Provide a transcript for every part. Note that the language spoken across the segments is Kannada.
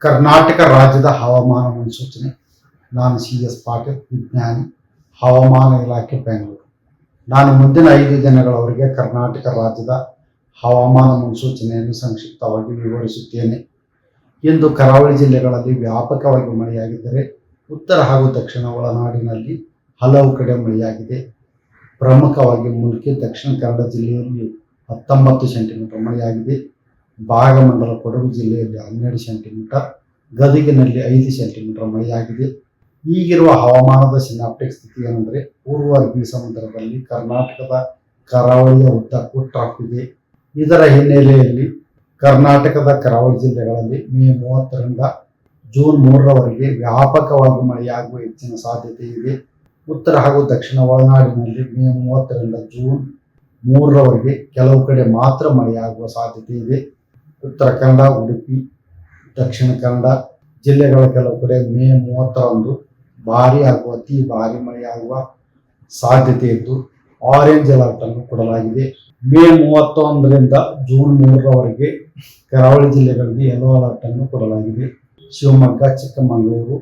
ಕರ್ನಾಟಕ ರಾಜ್ಯದ ಹವಾಮಾನ ಮುನ್ಸೂಚನೆ. ನಾನು CS ಪಾಟೀಲ್, ವಿಜ್ಞಾನಿ, ಹವಾಮಾನ ಇಲಾಖೆ, ಬೆಂಗಳೂರು. ನಾನು ಮುಂದಿನ 5 ದಿನಗಳವರೆಗೆ ಕರ್ನಾಟಕ ರಾಜ್ಯದ ಹವಾಮಾನ ಮುನ್ಸೂಚನೆಯನ್ನು ಸಂಕ್ಷಿಪ್ತವಾಗಿ ವಿವರಿಸುತ್ತೇನೆ. ಇಂದು ಕರಾವಳಿ ಜಿಲ್ಲೆಗಳಲ್ಲಿ ವ್ಯಾಪಕವಾಗಿ ಮಳೆಯಾಗಿದ್ದರೆ ಉತ್ತರ ಹಾಗೂ ದಕ್ಷಿಣ ಒಳನಾಡಿನಲ್ಲಿ ಹಲವು ಕಡೆ ಮಳೆಯಾಗಿದೆ. ಪ್ರಮುಖವಾಗಿ ಮುಲ್ಕಿ ದಕ್ಷಿಣ ಕನ್ನಡ ಜಿಲ್ಲೆಯಲ್ಲಿ 19 ಸೆಂಟಿಮೀಟರ್ ಮಳೆಯಾಗಿದೆ. ಭಾಗಮಂಡಲ ಕೊಡಗು ಜಿಲ್ಲೆಯಲ್ಲಿ 12 ಸೆಂಟಿಮೀಟರ್, ಗದಗಿನಲ್ಲಿ 5 ಸೆಂಟಿಮೀಟರ್ ಮಳೆಯಾಗಿದೆ. ಈಗಿರುವ ಹವಾಮಾನದ ಸಿನಾಪ್ಟಿಕ್ ಸ್ಥಿತಿ ಏನೆಂದರೆ, ಪೂರ್ವ ಅರಬ್ಬಿ ಸಮುದ್ರದಲ್ಲಿ ಕರ್ನಾಟಕದ ಕರಾವಳಿಯ ಉದ್ದಕ್ಕೂ ಟ್ರಫ್ ಇದೆ. ಇದರ ಹಿನ್ನೆಲೆಯಲ್ಲಿ ಕರ್ನಾಟಕದ ಕರಾವಳಿ ಜಿಲ್ಲೆಗಳಲ್ಲಿ ಮೇ 30ರಿಂದ ಜೂನ್ 3ರವರೆಗೆ ವ್ಯಾಪಕವಾಗಿ ಮಳೆಯಾಗುವ ಹೆಚ್ಚಿನ ಸಾಧ್ಯತೆ ಇದೆ. ಉತ್ತರ ಹಾಗೂ ದಕ್ಷಿಣ ಒಳನಾಡಿನಲ್ಲಿ ಮೇ 30ರಿಂದ ಜೂನ್ 3ರವರೆಗೆ ಕೆಲವು ಕಡೆ ಮಾತ್ರ ಮಳೆಯಾಗುವ ಸಾಧ್ಯತೆ ಇದೆ. ಉತ್ತರ ಕನ್ನಡ, ಉಡುಪಿ, ದಕ್ಷಿಣ ಕನ್ನಡ ಜಿಲ್ಲೆಗಳ ಕೆಲವು ಕಡೆ ಮೇ 30ರಂದು ಭಾರಿ ಹಾಗೂ ಅತಿ ಭಾರಿ ಮಳೆಯಾಗುವ ಸಾಧ್ಯತೆ ಇದ್ದು ಆರೆಂಜ್ ಅಲರ್ಟ್ ಅನ್ನು ಕೊಡಲಾಗಿದೆ. ಮೇ 31ರಿಂದ ಜೂನ್ 3ರವರೆಗೆ ಕರಾವಳಿ ಜಿಲ್ಲೆಗಳಿಗೆ ಯೆಲ್ಲೋ ಅಲರ್ಟ್ ಅನ್ನು ಕೊಡಲಾಗಿದೆ. ಶಿವಮೊಗ್ಗ, ಚಿಕ್ಕಮಗಳೂರು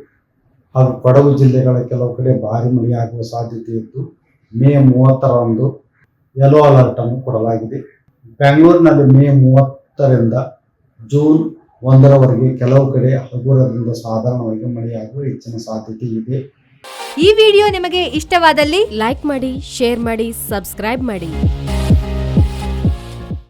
ಹಾಗೂ ಕೊಡಗು ಜಿಲ್ಲೆಗಳ ಕೆಲವು ಕಡೆ ಭಾರಿ ಮಳೆಯಾಗುವ ಸಾಧ್ಯತೆ ಇದ್ದು ಮೇ 30ರಂದು ಯೆಲ್ಲೋ ಅಲರ್ಟ್ ಅನ್ನು ಕೊಡಲಾಗಿದೆ. ಬೆಂಗಳೂರಿನಲ್ಲಿ ಮೇ 30ರಿಂದ ಜೂನ್ 1ರವರೆಗೆ ಕೆಲವು ಕಡೆ ಹಗುರದಿಂದ ಸಾಧಾರಣವಾಗಿ ಮಳೆಯಾಗುವ ಹೆಚ್ಚಿನ ಸಾಧ್ಯತೆ ಇದೆ. ಈ ವಿಡಿಯೋ ನಿಮಗೆ ಇಷ್ಟವಾದಲ್ಲಿ ಲೈಕ್ ಮಾಡಿ, ಶೇರ್ ಮಾಡಿ, ಸಬ್ಸ್ಕ್ರೈಬ್ ಮಾಡಿ.